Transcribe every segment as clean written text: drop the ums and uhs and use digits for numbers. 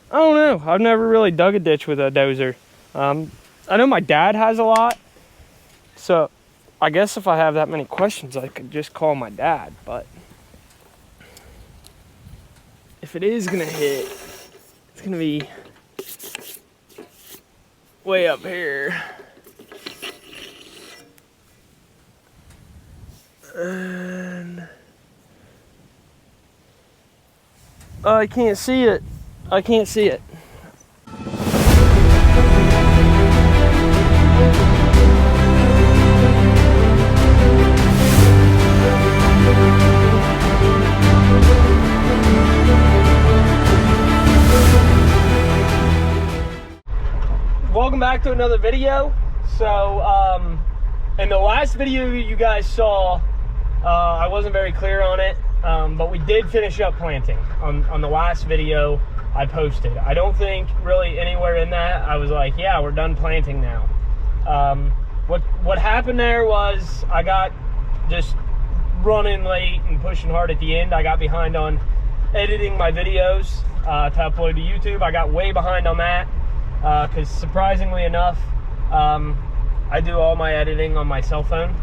I don't know. I've never really dug a ditch with a dozer. I know my dad has a lot, so I guess if I have that many questions, I could just call my dad. But if it is gonna hit, it's gonna be way up here. And I can't see it. I can't see it. Welcome back to another video. So in the last video you guys saw, I wasn't very clear on it, but we did finish up planting on the last video I posted. I don't think really anywhere in that I was like, yeah, we're done planting now. What happened there was I got just running late and pushing hard at the end. I got behind on editing my videos to upload to YouTube. I got way behind on that because surprisingly enough, I do all my editing on my cell phone,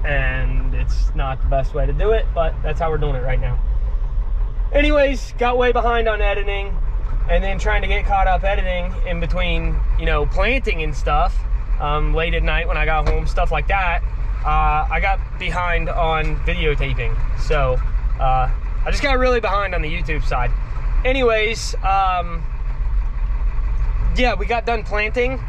and it's not the best way to do it, but that's how we're doing it right now. Anyways, got way behind on editing, and then trying to get caught up editing in between, you know, planting and stuff, late at night when I got home, stuff like that. I got behind on videotaping, so I just got really behind on the YouTube side. Anyways, yeah, we got done planting.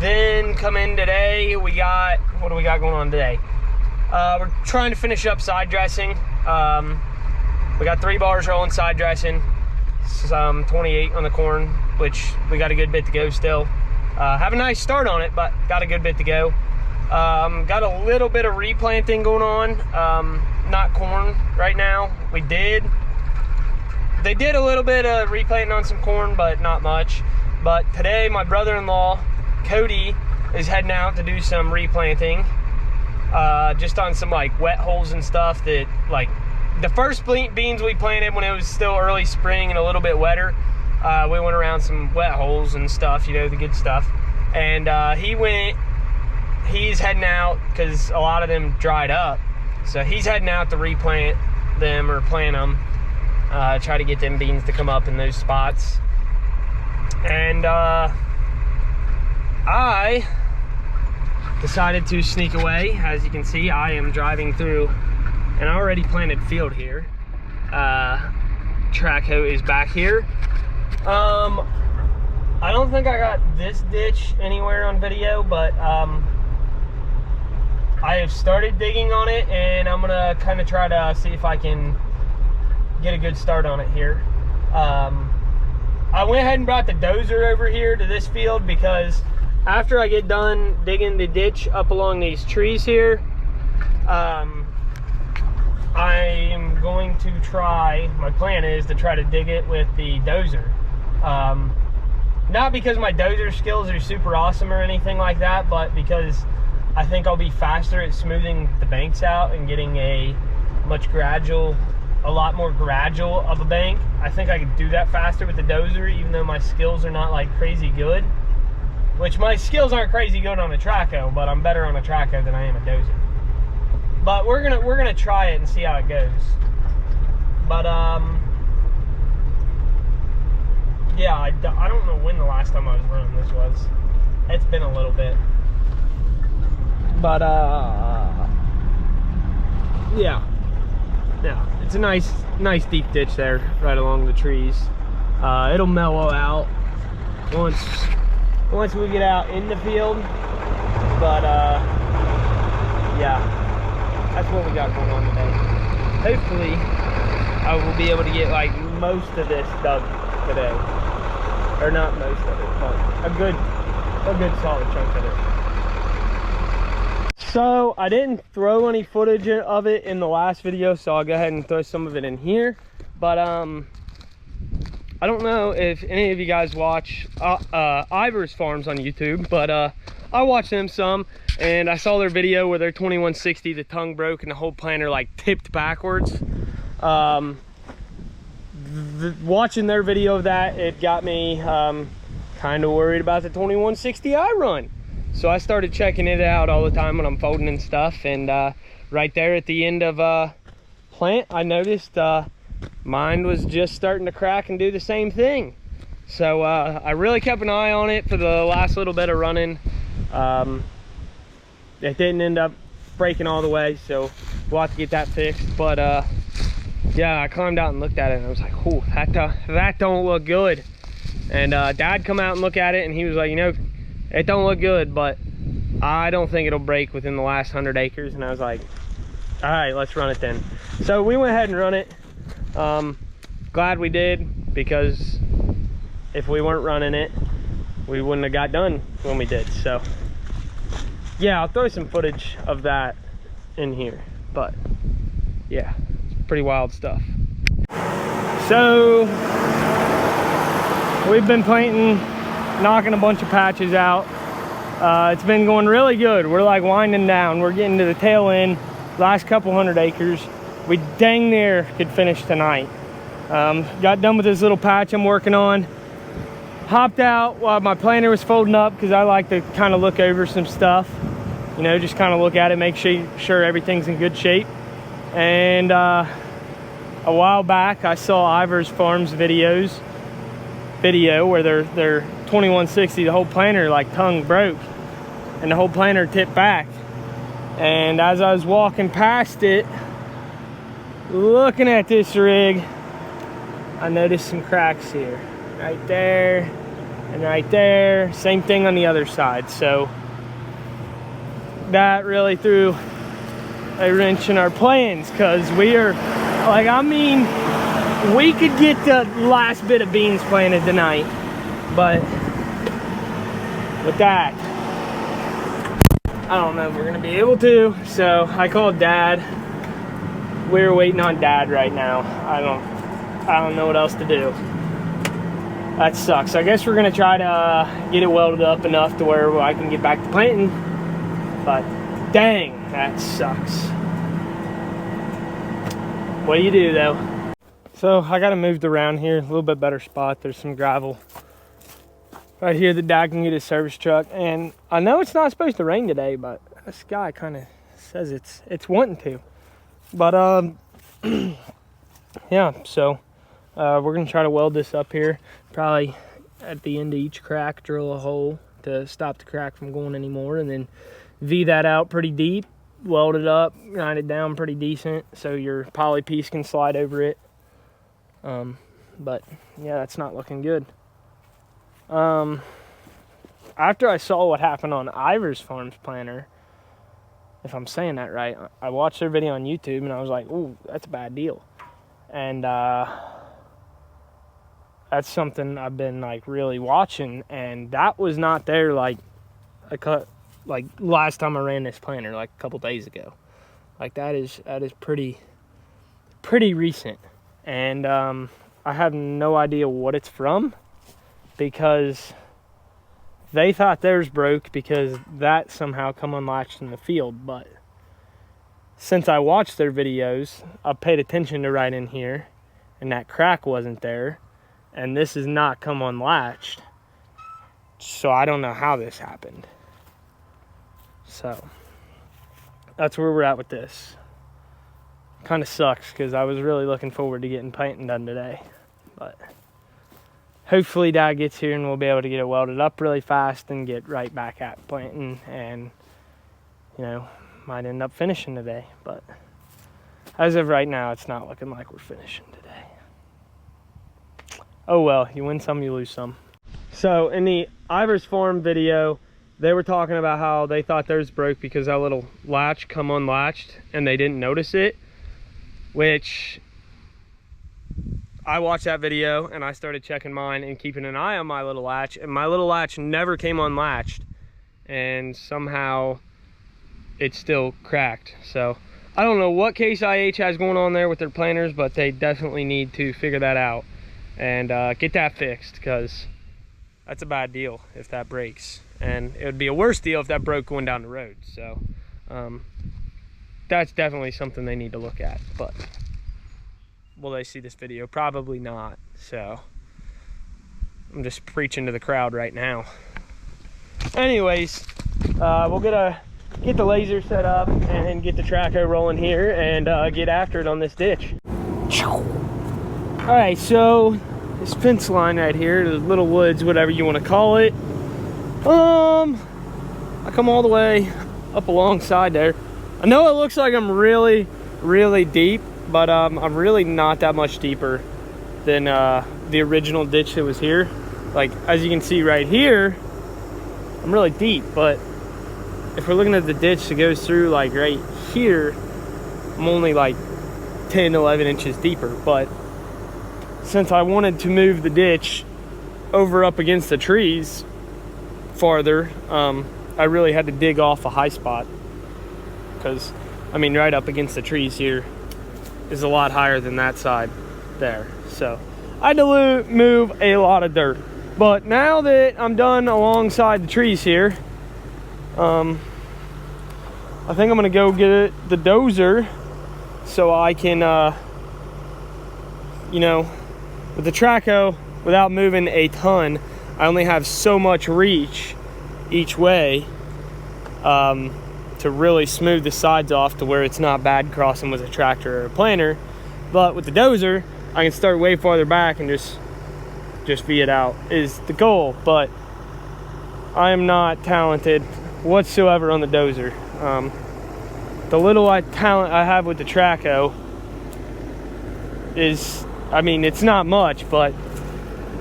Then come in today, we got, what do we got going on today? We're trying to finish up side dressing. We got 3 bars rolling side dressing, some 28 on the corn, which we got a good bit to go still. Have a nice start on it, but got a good bit to go. Got a little bit of replanting going on, not corn right now. They did a little bit of replanting on some corn, but not much. But today, my brother-in-law, Cody, is heading out to do some replanting, just on some like wet holes and stuff that, like, the first beans we planted when it was still early spring and a little bit wetter, we went around some wet holes and stuff, you know, the good stuff. And he's heading out because a lot of them dried up. So he's heading out to replant them or plant them, try to get them beans to come up in those spots. And I decided to sneak away. As you can see, I am driving through an already planted field here. Track hoe is back here. I don't think I got this ditch anywhere on video, but I have started digging on it, and I'm gonna kind of try to see if I can get a good start on it here. I went ahead and brought the dozer over here to this field because after I get done digging the ditch up along these trees here, I am going to try, my plan is to try to dig it with the dozer. Not because my dozer skills are super awesome or anything like that, but because I think I'll be faster at smoothing the banks out and getting a lot more gradual of a bank. I think I could do that faster with the dozer, even though my skills are not like crazy good. Which my skills aren't crazy good on a track hoe, but I'm better on a track hoe than I am a dozer. But we're gonna try it and see how it goes. But yeah, I don't know when the last time I was running this was. It's been a little bit. But yeah, it's a nice deep ditch there, right along the trees. It'll mellow out once we get out in the field. But yeah, that's what we got going on today. Hopefully I will be able to get like most of this dug today, or not most of it, but a good solid chunk of it. So I didn't throw any footage of it in the last video, so I'll go ahead and throw some of it in here. But I don't know if any of you guys watch Ivor's Farms on YouTube, but I watch them some, and I saw their video where their 2160, the tongue broke and the whole planter like tipped backwards. watching their video of that, it got me kind of worried about the 2160i run. So I started checking it out all the time when I'm folding and stuff. And right there at the end of plant, I noticed mine was just starting to crack and do the same thing. So I really kept an eye on it for the last little bit of running. It didn't end up breaking all the way, so we'll have to get that fixed. But yeah, I climbed out and looked at it and I was like, oh, that don't look good. And Dad come out and look at it and he was like, you know, it don't look good, but I don't think it'll break within the last 100 acres. And I was like, all right, let's run it then. So we went ahead and run it. Glad we did, because if we weren't running it, we wouldn't have got done when we did. So yeah, I'll throw some footage of that in here, but yeah, it's pretty wild stuff. So we've been planting, knocking a bunch of patches out. It's been going really good. We're like winding down. We're getting to the tail end, last couple 100 acres. We dang near could finish tonight. Got done with this little patch I'm working on. Hopped out while my planter was folding up, because I like to kind of look over some stuff, you know, just kind of look at it, make sure everything's in good shape. And a while back I saw Ivar's Farms video where their 2160, the whole planter like tongue broke and the whole planter tipped back. And as I was walking past it, looking at this rig, I noticed some cracks here. Right there and right there, same thing on the other side. So that really threw a wrench in our plans, because we are like, I mean, we could get the last bit of beans planted tonight, but with that, I don't know if we're gonna be able to. So I called Dad. We're waiting on Dad right now. I don't know what else to do. That sucks. I guess we're gonna try to get it welded up enough to where I can get back to planting, but dang, that sucks. What do you do though? So I got it moved around here, a little bit better spot. There's some gravel right here that Dad can get his service truck. And I know it's not supposed to rain today, but this guy kind of says it's wanting to. But yeah, so we're gonna try to weld this up here. Probably at the end of each crack, drill a hole to stop the crack from going anymore, and then V that out pretty deep, weld it up, grind it down pretty decent so your poly piece can slide over it. But yeah, that's not looking good. After I saw what happened on Ivar's Farms planter, if I'm saying that right, I watched their video on YouTube and I was like, ooh, that's a bad deal. And that's something I've been like really watching, and that was not there like last time I ran this planter, like a couple days ago. Like that is pretty recent. And I have no idea what it's from, because they thought theirs broke because that somehow come unlatched in the field. But since I watched their videos, I paid attention to right in here, and that crack wasn't there, and this is not come unlatched. So I don't know how this happened. So that's where we're at with this. Kind of sucks, because I was really looking forward to getting painting done today. But hopefully Dad gets here and we'll be able to get it welded up really fast and get right back at planting, and you know, might end up finishing today. But as of right now, it's not looking like we're finishing today. Oh well, you win some, you lose some. So in the Ivar's Farm video, they were talking about how they thought theirs broke because that little latch come unlatched and they didn't notice it, which I watched that video and I started checking mine and keeping an eye on my little latch, and my little latch never came unlatched, and somehow it's still cracked. So I don't know what Case IH has going on there with their planters, but they definitely need to figure that out and get that fixed, because that's a bad deal if that breaks, and it would be a worse deal if that broke going down the road. So that's definitely something they need to look at. But will they see this video? Probably not. So I'm just preaching to the crowd right now. Anyways, we'll get the laser set up and get the trackhoe rolling here and get after it on this ditch. All right, so this fence line right here, the little woods, whatever you want to call it. I come all the way up alongside there. I know it looks like I'm really, really deep, but I'm really not that much deeper than the original ditch that was here. Like, as you can see right here, I'm really deep, but if we're looking at the ditch that goes through like right here, I'm only like 10, 11 inches deeper. But since I wanted to move the ditch over up against the trees farther, I really had to dig off a high spot, because I mean, right up against the trees here is a lot higher than that side there. So I had to move a lot of dirt. But now that I'm done alongside the trees here, I think I'm gonna go get the dozer so I can, you know, with the trackhoe, without moving a ton, I only have so much reach each way to really smooth the sides off to where it's not bad crossing with a tractor or a planter. But with the dozer, I can start way farther back and just V it out is the goal. But I am not talented whatsoever on the dozer. The little talent I have with the trackhoe is, I mean, it's not much, but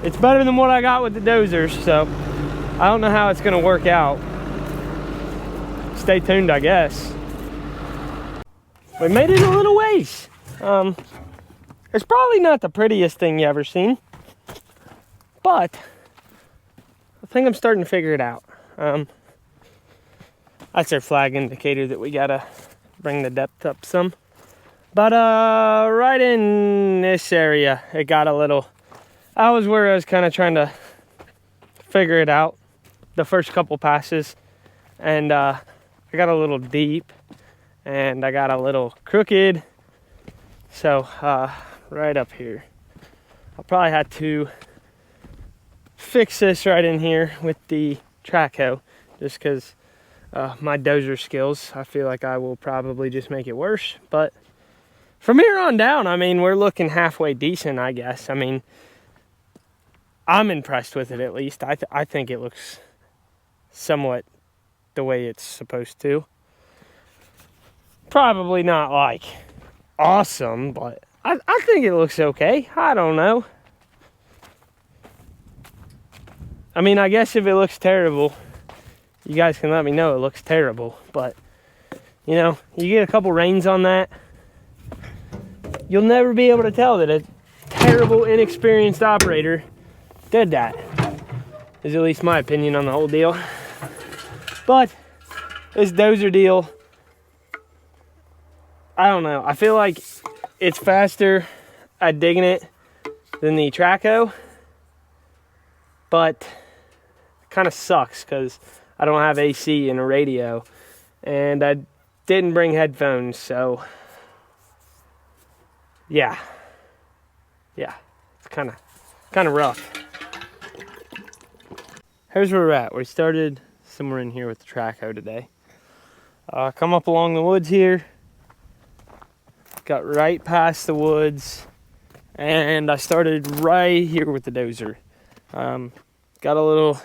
it's better than what I got with the dozers. So I don't know how it's gonna work out. Stay tuned, I guess. We made it a little ways. It's probably not the prettiest thing you ever seen, but I think I'm starting to figure it out. That's our flag indicator that we gotta bring the depth up some. But right in this area, it got a little, I was where I was kind of trying to figure it out the first couple passes, and I got a little deep and I got a little crooked. So right up here, I'll probably have to fix this right in here with the trackhoe, just because my dozer skills, I feel like I will probably just make it worse. But from here on down, I mean, we're looking halfway decent, I guess. I mean, I'm impressed with it, at least. I think it looks somewhat the way it's supposed to. Probably not like awesome, but I think it looks okay. I don't know. I mean, I guess if it looks terrible, you guys can let me know it looks terrible. But, you know, you get a couple rains on that, you'll never be able to tell that a terrible, inexperienced operator did that. Is at least my opinion on the whole deal. But this dozer deal, I don't know. I feel like it's faster at digging it than the trackhoe, but it kind of sucks because I don't have AC and a radio, and I didn't bring headphones, so yeah, it's kind of rough. Here's where we're at. We started somewhere in here with the trackhoe today. Come up along the woods here, got right past the woods, and I started right here with the dozer. Got a little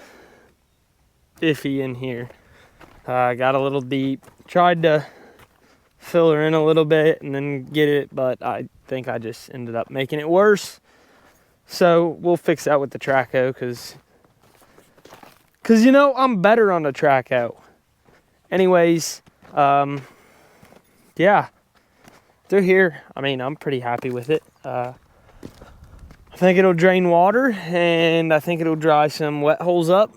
iffy in here. Got a little deep. Tried to fill her in a little bit and then get it, but I think I just ended up making it worse. So we'll fix that with the trackhoe, because you know, I'm better on the trackhoe. Anyways, yeah, through here, I mean, I'm pretty happy with it. I think it'll drain water, and I think it'll dry some wet holes up,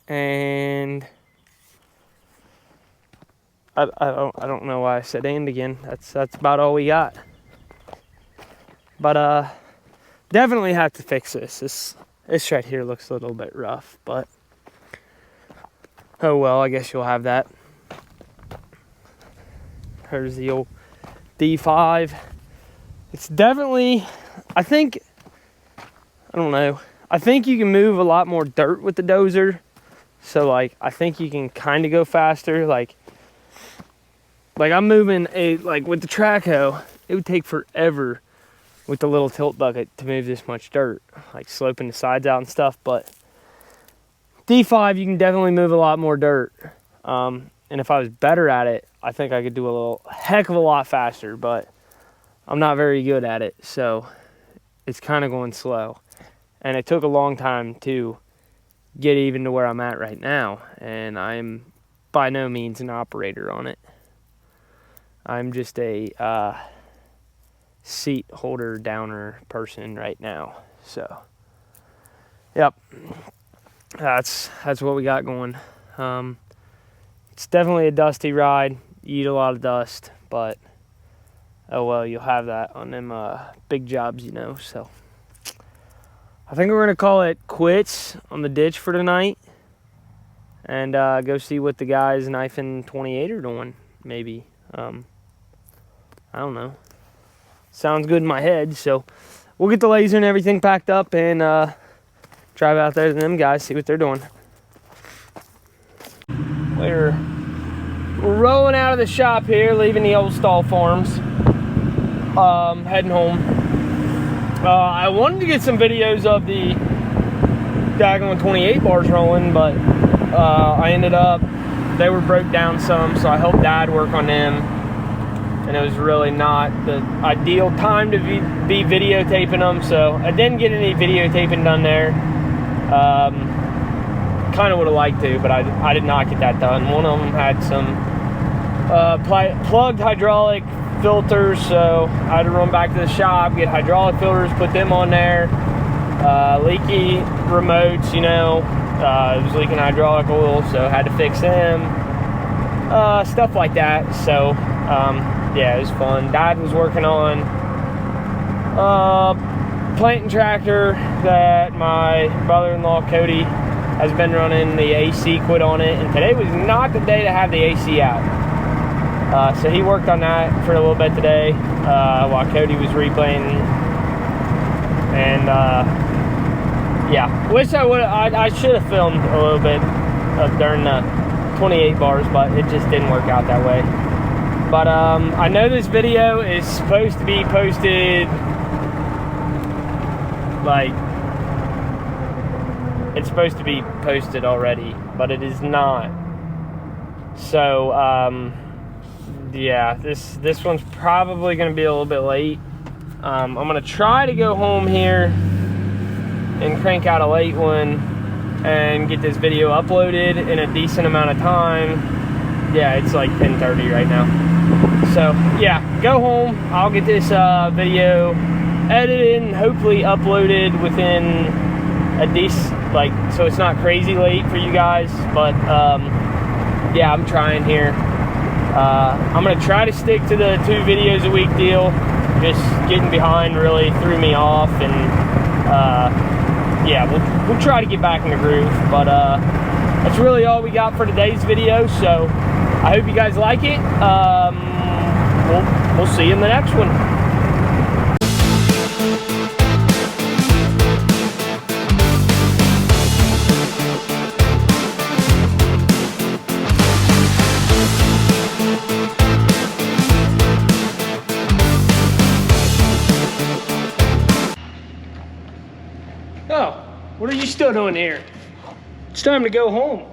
and I don't know why I said and again. That's about all we got. But definitely have to fix this. This right here looks a little bit rough, but oh well, I guess you'll have that. Here's the old D5. It's definitely, I don't know. I think you can move a lot more dirt with the dozer. So like, I think you can kind of go faster. Like I'm moving like with the track hoe, it would take forever with the little tilt bucket to move this much dirt, like sloping the sides out and stuff. But D5, you can definitely move a lot more dirt. And if I was better at it, I think I could do a heck of a lot faster, but I'm not very good at it. So it's kind of going slow. And it took a long time to get even to where I'm at right now. And I'm by no means an operator on it. I'm just a seat holder downer person right now. So, yep, that's what we got going. It's definitely a dusty ride. You eat a lot of dust, but oh well, you'll have that on them big jobs, you know. So I think we're gonna call it quits on the ditch for tonight, and go see what the guys knifing 28 are doing. Maybe I don't know. Sounds good in my head. So we'll get the laser and everything packed up and drive out there to them guys, see what they're doing. We're rolling out of the shop here, leaving the old stall farms, heading home. I wanted to get some videos of the daggone 28 bars rolling, but I ended up, they were broke down some, so I helped Dad work on them, and it was really not the ideal time to be videotaping them, so I didn't get any videotaping done there. Kind of would have liked to, but I did not get that done. One of them had some plugged hydraulic filters, so I had to run back to the shop, get hydraulic filters, put them on there. Leaky remotes, you know, it was leaking hydraulic oil, so I had to fix them. Stuff like that. So yeah, it was fun. Dad was working on planting tractor that my brother-in-law Cody has been running. The AC quit on it, and today was not the day to have the AC out. So he worked on that for a little bit today while Cody was replanting. And yeah, wish I should have filmed a little bit during the 28 bars, but it just didn't work out that way. But I know this video is supposed to be posted, like, it's supposed to be posted already, but it is not. So yeah, this one's probably gonna be a little bit late. I'm gonna try to go home here and crank out a late one and get this video uploaded in a decent amount of time. Yeah, it's like 10:30 right now. So yeah, go home. I'll get this video edited and hopefully uploaded within a decent, like, so it's not crazy late for you guys. But yeah, I'm trying here. I'm gonna try to stick to the 2 videos a week deal. Just getting behind really threw me off, and yeah, we'll try to get back in the groove. But that's really all we got for today's video. So I hope you guys like it. We'll see you in the next one. Oh, what are you still doing here? It's time to go home.